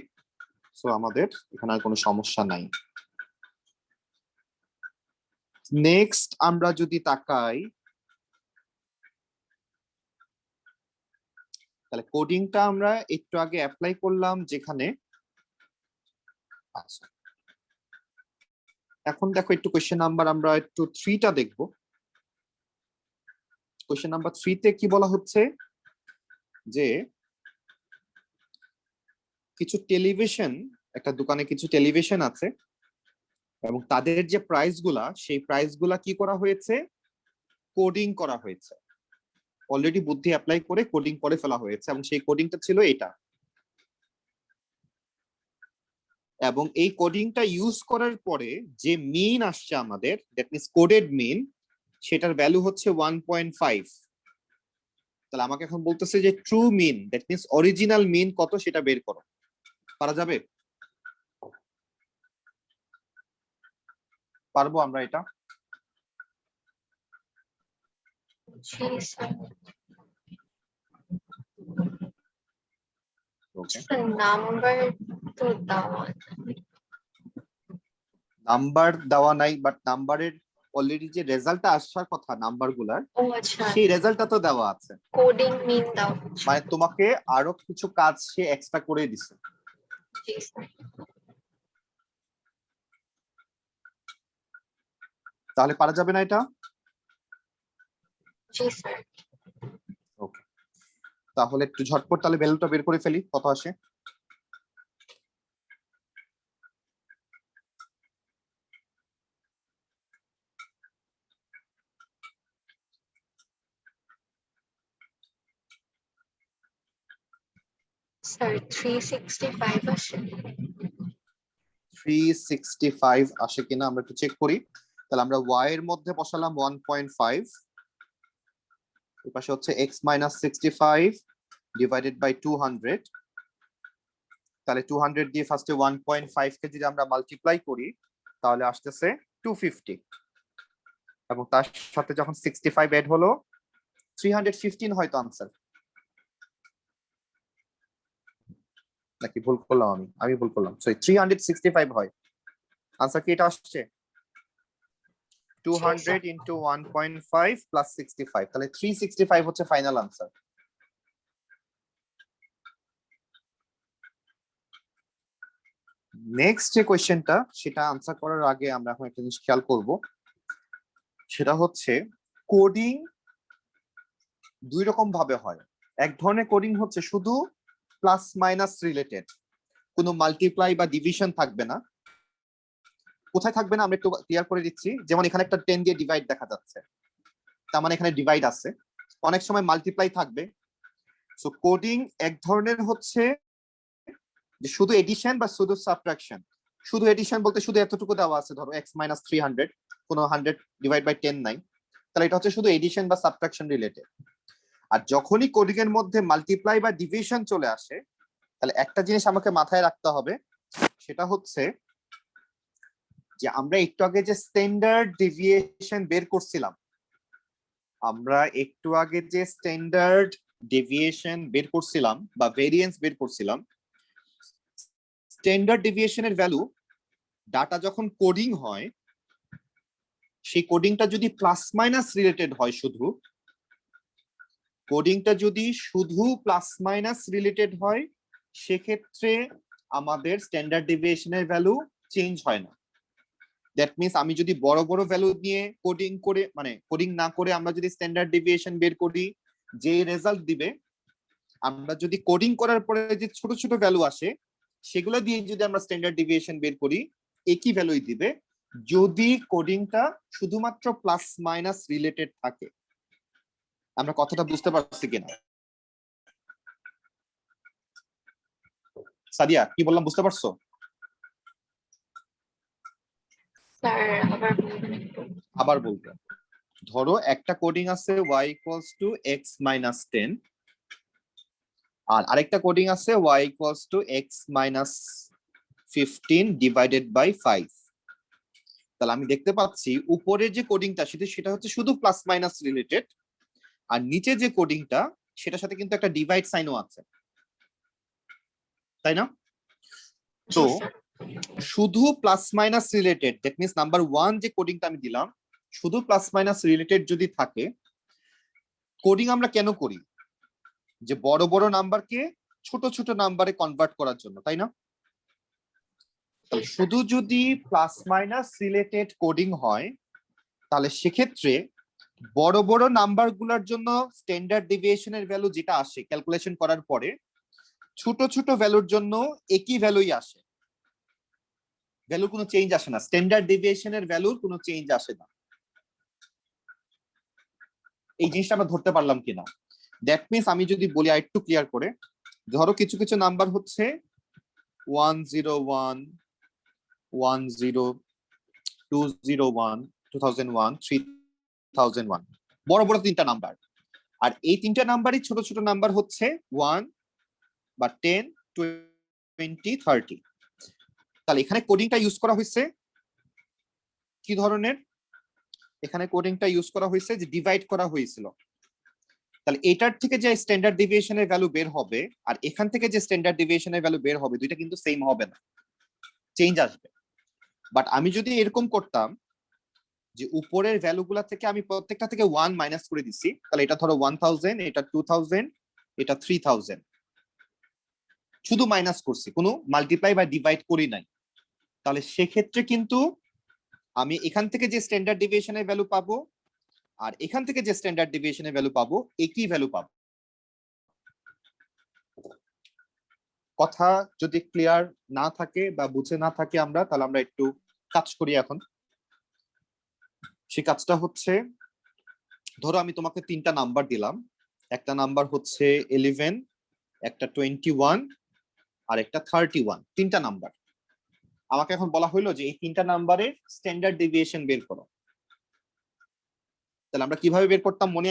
সো আমাদের এখানে আর কোনো সমস্যা নাই। নেক্সট আমরা যদি তাকাই, তাহলে কোডিংটা আমরা একটু আগে অ্যাপ্লাই করলাম যেখানে। আচ্ছা, এখন দেখো একটু কোয়েশ্চেন নাম্বার আমরা একটু 3টা দেখব। কোয়েশ্চেন নাম্বার 3 তে কি বলা হচ্ছে, যে কিছু টেলিভিশন, একটা দোকানে কিছু টেলিভিশন আছে এবং তাদের যে প্রাইস গুলা, সেই প্রাইস গুলা কি করা হয়েছে, কোডিং করা হয়েছে। অলরেডি বুদ্ধি অ্যাপ্লাই করে কোডিং করে ফেলা হয়েছে এবং সেই কোডিংটা ছিল এটা। এবং এই কোডিংটা ইউজ করার পরে যে মিন আসছে আমাদের, দ্যাট মিন্স কোডেড মিন, সেটার ভ্যালু হচ্ছে 1.5। তাহলে আমাকে এখন বলতেছে যে true mean, that means original mean কত সেটা বের করো। পারা যাবে? পারবো আমরা এটা? জি স্যার। ওকে, নাম্বার তো দেওয়া নাম্বার দেওয়া নাই, বাট নাম্বারের অলরেডি যে রেজাল্টটা আসার কথা নাম্বার গুলার, ও আচ্ছা, সেই রেজাল্টটা তো দেওয়া আছে। কোডিং মিন দাও। মানে তোমাকে আরো কিছু কাজ সে এক্সট্রা করে দিছে। জি স্যার। তাহলে পারা যাবে না এটা? জি স্যার। ওকে, তাহলে একটু ঝটপট তাহলে ভ্যালুটা বের করে ফেলি, কত আসে। স্যার 365 আসে। 365 আসে কিনা আমরা একটু চেক করি। তাহলে আমরা y এর মধ্যে বসালাম 1.5, এর পাশে হচ্ছে x মাইনাস 65 ডিভাইডেড বাই 200। তাহলে 200 দিয়ে ফার্স্টে 1.5 কে যদি আমরা মাল্টিপ্লাই করি তাহলে আসতেছে 250, এবং তার সাথে যখন 65 এড হলো 315 হয়তো আনসার, নাকি ভুল করলাম? আমি ভুল করলাম, সরি 365 হয় আনসার। কি এটা আসছে 200 ইন্টু 1.5 প্লাস 65, তাহলে 365 হচ্ছে ফাইনাল আনসার। নেক্সট যে কোয়েশ্চেনটা, সেটা আনসার করার আগে আমরা এখন একটা জিনিস খেয়াল করব, সেটা হচ্ছে কোডিং দুই রকম ভাবে হয়। এক ধরনের কোডিং হচ্ছে শুধু প্লাস মাইনাস রিলেটেড, কোনো মাল্টিপ্লাই বা ডিভিশন থাকবে না। কোথায় থাকবে না আমরা একটু ক্লিয়ার করে দিচ্ছি। যেমন এখানে একটা 10 দিয়ে ডিভাইড দেখা যাচ্ছে, তার মানে এখানে ডিভাইড আছে। অনেক সময় মাল্টিপ্লাই থাকবে। সো কোডিং এক ধরনের হচ্ছে যে শুধু এডিশন বা শুধু সাবট্রাকশন। শুধু এডিশন বলতে শুধু এতটুকু দেওয়া আছে, ধরো x মাইনাস 300, কোনো 100 ডিভাইড বাই 10 নাই, তাহলে এটা হচ্ছে শুধু এডিশন বা সাবট্রাকশন রিলেটেড। আর যখনই কোডিং এর মধ্যে মাল্টিপ্লাই বা ডিভিশন চলে আসে, তাহলে একটা জিনিস আমাকে মাথায় রাখতে হবে, সেটা হচ্ছে যে আমরা একটু আগে যে স্ট্যান্ডার্ড ডেভিয়েশন বের করছিলাম, বা ভেরিয়েন্স বের করছিলাম, স্ট্যান্ডার্ড ডেভিয়েশনের ভ্যালু ডাটা যখন কোডিং হয়, সেই কোডিংটা যদি প্লাস মাইনাস রিলেটেড হয়, শুধু প্লাস মাইনাস রিলেটেড হয়, সেক্ষেত্রে আমাদের স্ট্যান্ডার্ড ডেভিয়েশনের ভ্যালু চেঞ্জ হয় না। দ্যাট মিনস আমি যদি বড় বড় ভ্যালু নিয়ে কোডিং না করে আমরা যদি স্ট্যান্ডার্ড ডেভিয়েশন বের করি, যে রেজাল্ট দিবে, আমরা যদি কোডিং করার পরে যে ছোট ছোট ভ্যালু আসে, সেগুলো দিয়ে যদি আমরা স্ট্যান্ডার্ড ডেভিয়েশন বের করি, একই ভ্যালুই দিবে, যদি কোডিংটা শুধুমাত্র প্লাস মাইনাস রিলেটেড থাকে। আমরা কথাটা বুঝতে পারছি কিনা? সাদিয়া, কি বললাম বুঝতে পারছো? স্যার আবার বলবো। ধরো একটা কোডিং আছে y equals to x minus 10, আর আরেকটা কোডিং আছে y equals to x minus 15 divided by 5। তাহলে আমি দেখতে পাচ্ছি উপরে যে কোডিংটা সেটা হচ্ছে শুধু প্লাস মাইনাস রিলেটেড, আর নিচে যে কোডিংটা সেটার সাথে কিন্তু একটা ডিভাইড সাইনও আছে, তাই না? তো শুধু plus minus related, that means number 1 যে কোডিংটা আমি দিলাম, শুধু প্লাস মাইনাস রিলেটেড যদি থাকে, কোডিং আমরা কেন করি? যে বড় বড় নাম্বারকে ছোট ছোট নাম্বারে কনভার্ট করার জন্য, তাই না? শুধু যদি প্লাস মাইনাস রিলেটেড কোডিং হয়, তাহলে সেক্ষেত্রে বড় বড় নাম্বার গুলোর জন্য স্ট্যান্ডার্ড ডেভিয়েশনের ভ্যালু যেটা আসে ক্যালকুলেশন করার পরে, ছোট ছোট ভ্যালুর জন্য একই ভ্যালুই আসে, ভ্যালু কোনো চেঞ্জ আসে না, স্ট্যান্ডার্ড ডেভিয়েশনের ভ্যালুর কোনো চেঞ্জ আসে না। এই জিনিসটা আমরা ধরতে পারলাম কিনা? দ্যাট মিন্স আমি যদি বলি আর একটু ক্লিয়ার করে, ধরো কিছু কিছু নাম্বার হচ্ছে 101, 10, 201, 2001, 3001, বড় বড় তিনটা নাম্বার। আর এই তিনটা নাম্বারই ছোট ছোট নাম্বার হচ্ছে 1 বা 10, 20, 30। তাহলে এখানে কোডিংটা ইউজ করা হয়েছে কি ধরনের? এখানে কোডিংটা ইউজ করা হয়েছে যে ডিভাইড করা হয়েছিল। তাহলে এটার থেকে যে স্ট্যান্ডার্ড ডেভিয়েশনের ভ্যালু বের হবে আর এখান থেকে যে স্ট্যান্ডার্ড ডেভিয়েশনের ভ্যালু বের হবে, দুইটা কিন্তু সেম হবে না, চেঞ্জ আসবে। বাট আমি যদি এরকম করতাম যে উপরের ভ্যালুগুলা থেকে আমি প্রত্যেকটা থেকে 1 মাইনাস করে দিছি, তাহলে এটা ধরো 1000, এটা 2000, এটা 3000, শুধু মাইনাস করছি, কোনো মাল্টিপ্লাই বা ডিভাইড করি নাই, তাহলে সেক্ষেত্রে কিন্তু আমি এখান থেকে যে স্ট্যান্ডার্ড ডেভিয়েশনের ভ্যালু পাবো আর এখান থেকে যে স্ট্যান্ডার্ড ডেভিয়েশনের ভ্যালু পাবো, একই ভ্যালু পাবো। কথা যদি ক্লিয়ার না থাকে বা বুঝে না থাকে আমরা, তাহলে আমরা একটু কাজ করি এখন। সেই কাজটা হচ্ছে, ধরো আমি তোমাকে তিনটা নাম্বার দিলাম, একটা নাম্বার হচ্ছে 11, একটা 21, আর একটা 31, তিনটা নাম্বার। আমাকে এখন বলা হইলো যে এই তিনটা নাম্বারের স্ট্যান্ডার্ড ডেভিয়েশন বের করো। তাহলে আমরা কিভাবে বের করতাম মনে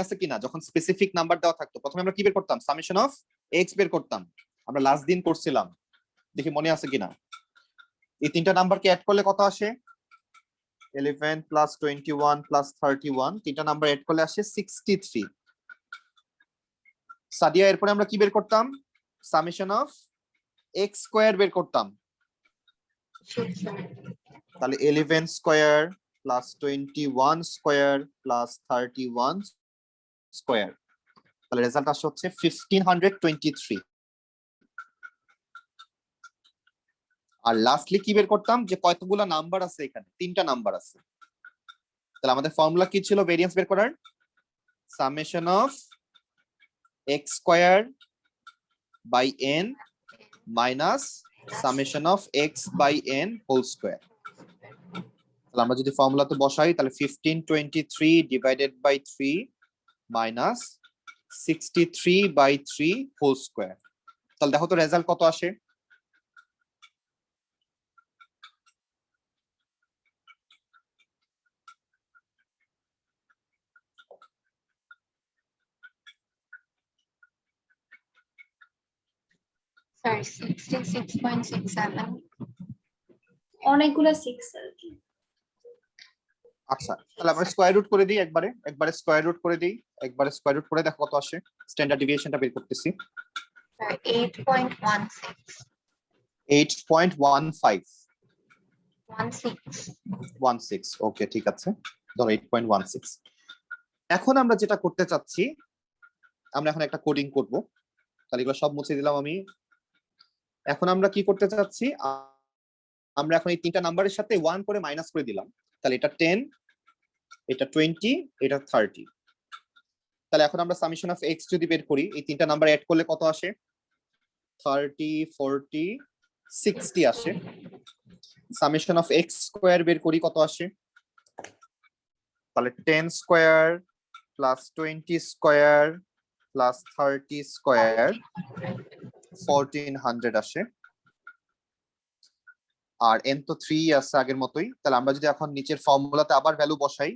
আছে কিনা? যখন স্পেসিফিক নাম্বার দেওয়া থাকতো, প্রথমে আমরা কি বের করতাম? সামেশন অফ এক্স বের করতাম, আমরা লাস্ট দিন করছিলাম, দেখি মনে আছে কিনা। এই তিনটা নাম্বারকে অ্যাড করলে কত আসে? 11 প্লাস 21 প্লাস 31, তিনটা নাম্বার অ্যাড করলে আসে 63। সাদিয়া, এরপরে আমরা কি বের করতাম? সামেশন অফ এক্স স্কয়ার বের করতাম। তাহলে 11 square plus 21 square plus 31 square, তাহলে রেজাল্ট আসে হচ্ছে 1523। আর লাস্টলি কি বের করতাম? যে কতগুলো নাম্বার আছে এখানে, তিনটা নাম্বার আছে। তাহলে আমাদের ফর্মুলা কি ছিল ভেরিয়েন্স বের করার? Summation of X square by N minus summation of X by N whole square. তাহলে আমরা যদি ফর্মুলাতে বসাই, তাহলে 1523 divided by 3 minus 63 by 3 whole square. তাহলে দেখো তো রেজাল্ট কত আসে? Sorry, 66.67. অনেকগুলো 6 আর কি। আচ্ছা, তাহলে আমরা স্কয়ার রুট করে দিই একবারে স্কয়ার রুট করে দিই, একবারে স্কয়ার রুট করে দেখো কত আসে। স্ট্যান্ডার্ড ডেভিয়েশনটা বের করতেছি। Sorry, 8.16. 8.15 16. ওকে, ঠিক আছে, ধরো 8.16। এখন আমরা যেটা করতে চাচ্ছি, আমরা এখন একটা কোডিং করব। তাহলে এগুলো সব মুছে দিলাম আমি। এখন আমরা কি করতে চাচ্ছি, আমরা এখন এই তিনটা নাম্বারের সাথে 1 করে মাইনাস করে দিলাম। তাহলে এটা 10, এটা 20, এটা 30। তাহলে এখন আমরা সামেশন অফ x যদি বের করি, এই তিনটা নাম্বার অ্যাড করলে কত আসে? 30, 40, 60 আসে। সামেশন অফ x স্কয়ার বের করি, কত আসে? তাহলে 10 square plus 20 square plus 30 square 1400 আসে। আর n তো 3 আছে আগের মতোই। তাহলে আমরা যদি এখন নিচের ফর্মুলাতে আবার ভ্যালু বসাই,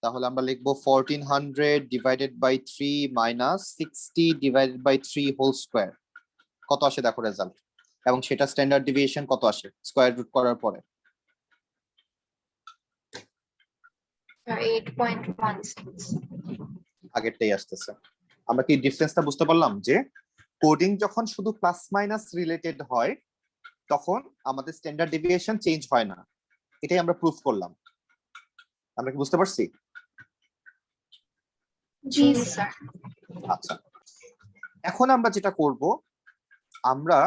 তাহলে আমরা লিখবো 1400 divided by 3 minus 60 divided by 3 whole square. কত আসে দেখো রেজাল্ট, এবং সেটা স্ট্যান্ডার্ড ডেভিয়েশন কত আসে স্কয়ার রুট করার পরে? Sorry, 8.16. আগেরটাই আসতেছে। আমরা কি ডিফারেন্সটা বুঝতে পারলাম যে কোডিং যখন শুধু প্লাস মাইনাস রিলেটেড হয় তখন আমাদের স্ট্যান্ডার্ড ডেভিয়েশন চেঞ্জ হয় না। এটাই আমরা প্রুফ করলাম। আমরা কি বুঝতে পারছি? জি Yes, স্যার। sir. আচ্ছা, এখন আমরা যেটা করব, আমরা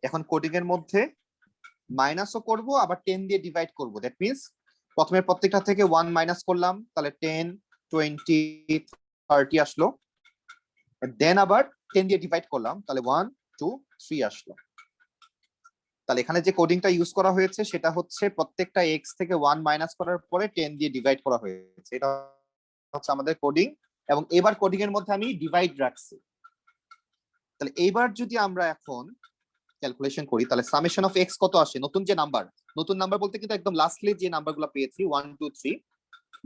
এখন কোডিং এর মধ্যে মাইনাসও করব, আবার 10 দিয়ে ডিভাইড করব। দ্যাট মিন্স প্রথমে প্রত্যেকটা থেকে 1 মাইনাস করলাম, তাহলে 10, 20, 30 আসলো। দেন আবার 10 দিয়ে ডিভাইড করলাম, তাহলে 1, 2, 3 আসলো। তাহলে এখানে যে কোডিংটা ইউজ করা হয়েছে সেটা হচ্ছে প্রত্যেকটা x থেকে 1 মাইনাস করার পরে 10 দিয়ে ডিভাইড করা হয়েছে। এটা হচ্ছে আমাদের কোডিং, এবং এবার কোডিং এর মধ্যে আমি ডিভাইড রাখছি। তাহলে এইবার যদি আমরা এখন ক্যালকুলেশন করি, তাহলে সামেশন অফ x কত আসে? নতুন যে নাম্বার, নতুন নাম্বার বলতে কিন্তু একদম লাস্টলি যে নাম্বারগুলো পেয়েছি 1, 2, 3,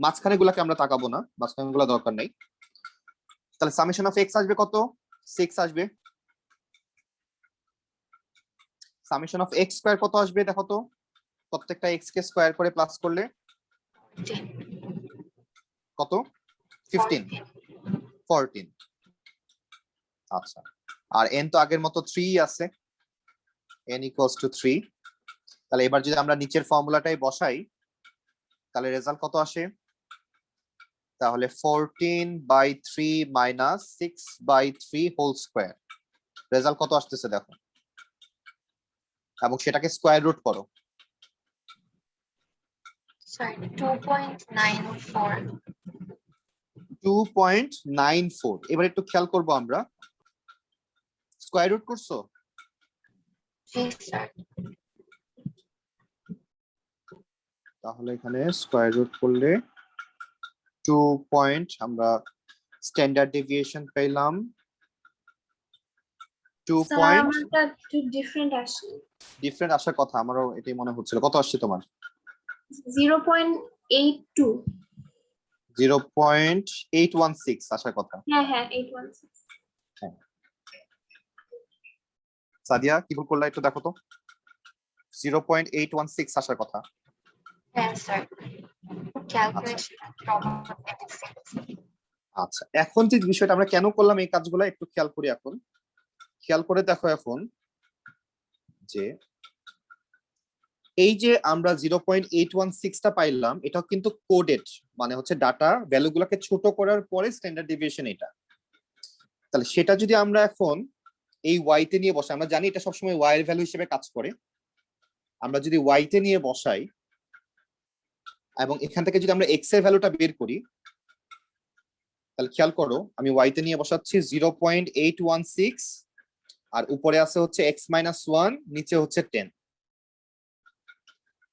মাঝখানে গুলাকে আমরা তাকাবো না, মাঝখানে গুলো দরকার নেই। তাহলে সামেশন অফ x আসবে কত? 6 আসবে। সামেশন অফ x স্কয়ার কত আসবে দেখো তো, প্রত্যেকটা x কে স্কয়ার করে প্লাস করলে 14. কত? 15, 14। আচ্ছা, আর n তো আগের মতো 3 আছে, n ইকুয়ালস টু 3। তাহলে এবার যদি আমরা নিচের ফর্মুলাটাই বসাই, তাহলে রেজাল্ট কত আসে? তাহলে 14/3 মাইনাস 6/3 হোল স্কয়ার। রেজাল্ট কত আসতেছে দেখো, এবং সেটাকে স্কয়ার রুট করো। Sorry, 2.94. 2.94। এবার একটু খেয়াল করবো, আমরা স্কয়ার রুট করছো? Yes, sir. তাহলে এখানে স্কয়ার রুট করলে 2 পয়েন্ট, আমরা স্ট্যান্ডার্ড ডেভিয়েশন পেলাম 2 স্যার পয়েন্ট। আমারটা একটু ডিফারেন্ট আসে। ডিফারেন্ট আসার কথা, আমারও এটাই মনে হচ্ছিল। কত আসছে তোমার? 0.82। 0.816 আসার কথা। হ্যাঁ হ্যাঁ 816। সাদিয়া কি ভুল করলা একটু দেখো তো। 0.816 আসার কথা। Yes, sir. Calculation problem. আচ্ছা, এখন যে বিষয়টা আমরা কেন করলাম এই কাজগুলো একটু খেয়াল করি। এখন খেয়াল করে দেখো এখন যে এই যে আমরা 0.816টা পাইলাম, এটা কিন্তু কোডেড, মানে হচ্ছে ডাটা ভ্যালুগুলোকে ছোট করার পরে স্ট্যান্ডার্ড ডেভিয়েশন এটা। তাহলে সেটা যদি আমরা এখন এই ওয়াই তে নিয়ে বসাই, আমরা জানি এটা সবসময় ওয়াই এর ভ্যালু হিসেবে কাজ করে। আমরা যদি ওয়াই তে নিয়ে বসাই এবং এখান থেকে যদি আমরা এক্স এর ভ্যালুটা বের করি, তাহলে খেয়াল করো আমি ওয়াই তে নিয়ে বসাচ্ছি 0.816, আর উপরে আছে হচ্ছে x-1, নিচে হচ্ছে 10।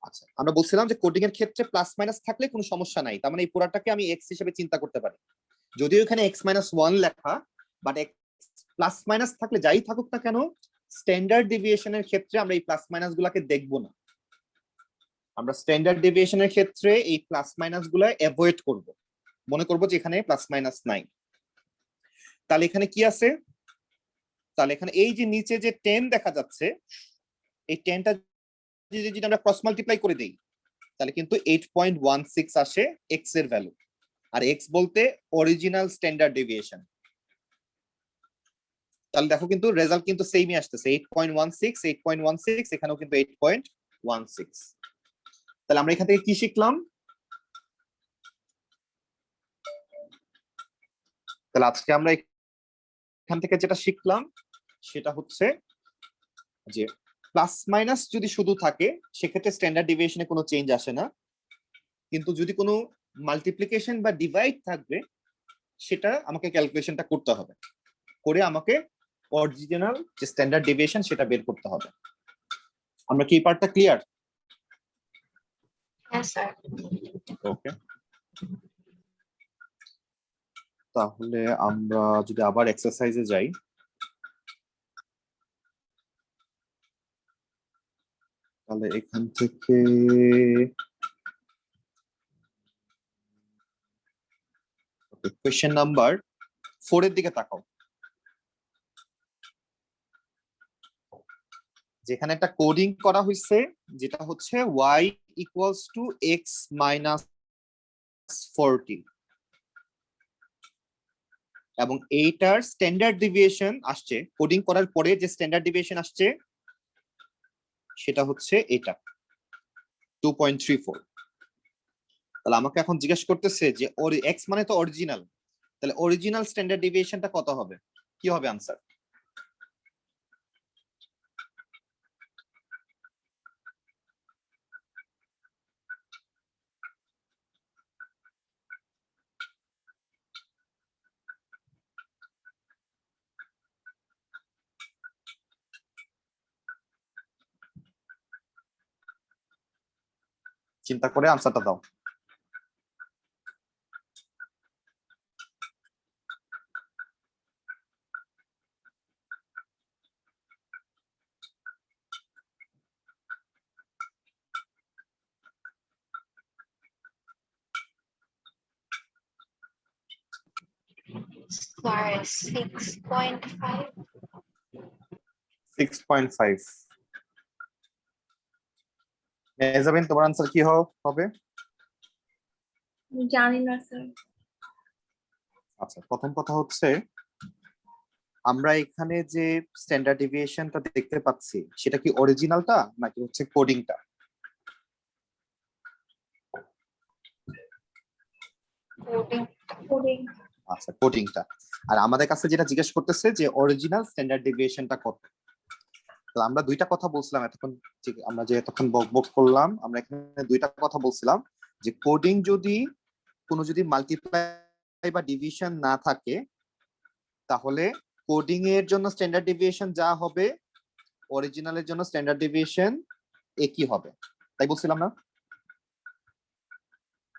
আচ্ছা, আমরা বলছিলাম যে কোডিং এর ক্ষেত্রে প্লাস মাইনাস থাকলে কোনো সমস্যা নাই, তার মানে এই পুরাটাকে আমি এক্স হিসেবে চিন্তা করতে পারি। যদিও এখানে x-1 লেখা, বাট প্লাস মাইনাস থাকলে যাই থাকুক না কেন, স্ট্যান্ডার্ড ডেভিয়েশনের ক্ষেত্রে আমরা এই প্লাস মাইনাস গুলাকে দেখবো না। আমরা স্ট্যান্ডার্ড ডেভিয়েশনের ক্ষেত্রে এই প্লাস মাইনাস গুলা অ্যাভয়েড করব, মনে করব যে এখানে প্লাস মাইনাস নাই। তাহলে এখানে কি আছে? তাহলে এখানে এই যে নিচে যে 10 দেখা যাচ্ছে, এই 10টা যদি আমরা ক্রস মাল্টিপ্লাই করে দেই তাহলে কিন্তু 8.16 আসে এক্স এর ভ্যালু। আর এক্স বলতে অরিজিনাল স্ট্যান্ডার্ড ডেভিয়েশন। তাহলে দেখো কিন্তু রেজাল্ট কিন্তু সেমই আসতেছে, 8.16 এখানেও কিন্তু 8.16। তাহলে আমরা এখান থেকে কি শিখলাম? তাহলে আজকে আমরা এখান থেকে যেটা শিখলাম সেটা হচ্ছে যে প্লাস মাইনাস যদি শুধু থাকে সেক্ষেত্রে স্ট্যান্ডার্ড ডেভিয়েশনে কোনো চেঞ্জ আসে না, কিন্তু যদি কোনো মাল্টিপ্লিকেশন বা ডিভাইড থাকবে সেটা আমাকে ক্যালকুলেশনটা করতে হবে, করে আমাকে অরিজিনাল যে স্ট্যান্ডার্ড ডেভিয়েশন সেটা বের করতে হবে। আমরা কি এই পার্টটা ক্লিয়ার? Yes, sir. ওকে, তাহলে আমরা যদি আবার এক্সারসাইজে যাই, তাহলে এখান থেকে কোয়েশ্চেন নাম্বার 4 এর দিকে তাকাও। যেখানে একটা কোডিং করা হয়েছে যেটা হচ্ছে y equals to x minus 40, এবং এইটার স্ট্যান্ডার্ড ডেভিয়েশন আসছে, কোডিং করার পরে যে স্ট্যান্ডার্ড ডেভিয়েশন আসছে সেটা হচ্ছে এটা 2.34। তাহলে আমাকে এখন জিজ্ঞেস করতেছে যে ওর এক্স মানে তো অরিজিনাল, তাহলে অরিজিনাল স্ট্যান্ডার্ড ডেভিয়েশনটা কত হবে? কি হবে আনসার? চিন্তা করে আনসারটা দাও। Sorry, 6.5. 6.5। মেজাবিন তোমার আনসার কি হবে? জানি না স্যার। আচ্ছা, প্রথম কথা হচ্ছে আমরা এখানে যে স্ট্যান্ডার্ড ডেভিয়েশনটা দেখতে পাচ্ছি সেটা কি অরিজিনালটা নাকি হচ্ছে কোডিংটা? Coding. কোডিং। আচ্ছা, কোডিংটা। আর আমাদের কাছে যেটা জিজ্ঞেস করতেছে যে অরিজিনাল স্ট্যান্ডার্ড ডেভিয়েশনটা কত। তো আমরা দুইটা কথা বলছিলাম এতক্ষণ, আমরা যে এতক্ষণ বক করলাম, আমরা এখানে দুইটা কথা বলছিলাম যে কোডিং যদি কোনো যদি মাল্টিপ্লাই বা ডিভিশন না থাকে তাহলে কোডিং এর জন্য স্ট্যান্ডার্ড ডেভিয়েশন যা হবে অরিজিনালের জন্য স্ট্যান্ডার্ড ডেভিয়েশন একই হবে, তাই বলছিলাম না?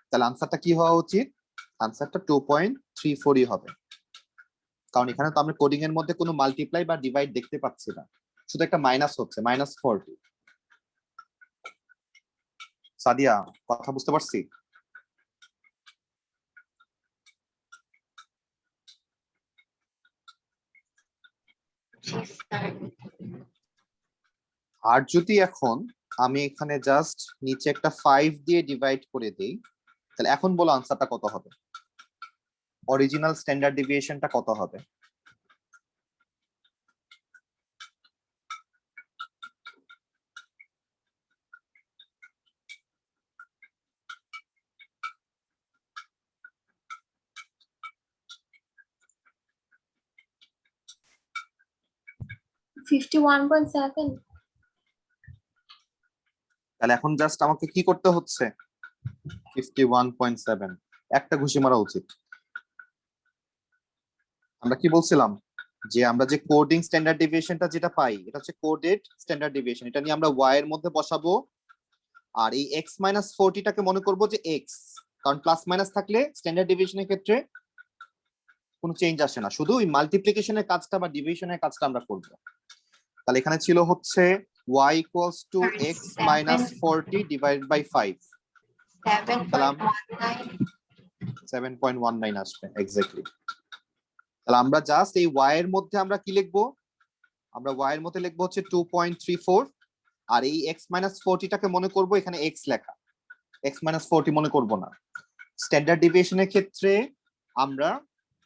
তাহলে আনসারটা কি হওয়া উচিত? আনসারটা 2.34 হবে, কারণ এখানে তো আমরা কোডিং এর মধ্যে কোনো মাল্টিপ্লাই বা ডিভাইড দেখতে পাচ্ছি না, শুধু একটা মাইনাস হচ্ছে, -40। সাদিয়া, কথা বুঝতে পারছি? Yes, sir. আর যদি এখন আমি এখানে জাস্ট নিচে একটা 5 দিয়ে ডিভাইড করে দেই তাহলে এখন বলো আনসারটা কত হবে? অরিজিনাল স্ট্যান্ডার্ড ডেভিয়েশনটা কত হবে? $51.7। তাহলে এখন জাস্ট আমাকে কি করতে হচ্ছে? 51.7 একটা ঘুষি মারা উচিত। আমরা কি বলছিলাম যে আমরা যে কোডিং স্ট্যান্ডার্ড ডেভিয়েশনটা যেটা পাই এটা হচ্ছে কোডেড স্ট্যান্ডার্ড ডেভিয়েশন, এটা নিয়ে আমরা y এর মধ্যে বসাবো, আর এই x-40টাকে মনে করবো যে x, কারণ প্লাস মাইনাস থাকলে স্ট্যান্ডার্ড ডেভিয়েশনের ক্ষেত্রে কোনো চেঞ্জ আসে না, শুধু ওই মাল্টিপ্লিকেশনের কাজটা বা ডিভিশনের কাজটা আমরা করব। তাহলে এখানে ছিল হচ্ছে y equals to x minus 40 divided by 5, 7.19. 7.19 আসবে এক্স্যাক্টলি। তাহলে আমরা জাস্ট এই y এর মধ্যে আমরা কি লিখবো? আমরা y এর মধ্যে লিখবো হচ্ছে 2.34 আর এই x মাইনাস 40টাকে মনে করব এখানে x লেখা, x মাইনাস 40 মনে করব না। স্ট্যান্ডার্ড ডেভিয়েশনের ক্ষেত্রে আমরা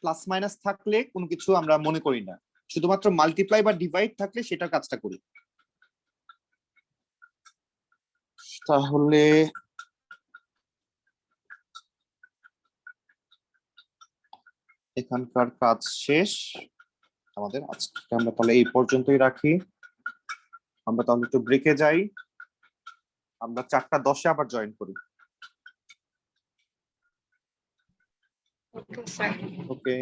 প্লাস মাইনাস থাকলে কোনো কিছু আমরা মনে করি না, শুধুমাত্র মাল্টিপ্লাই বা ডিভাইড থাকলে সেটার কাজটা করি। তাহলে এখানকার কাজ শেষ আমাদের, আজকে আমরা তাহলে এই পর্যন্তই রাখি। আমরা তাহলে একটু ব্রেকে যাই, আমরা 4:10 আবার জয়েন করি। Okay, sir. ওকে।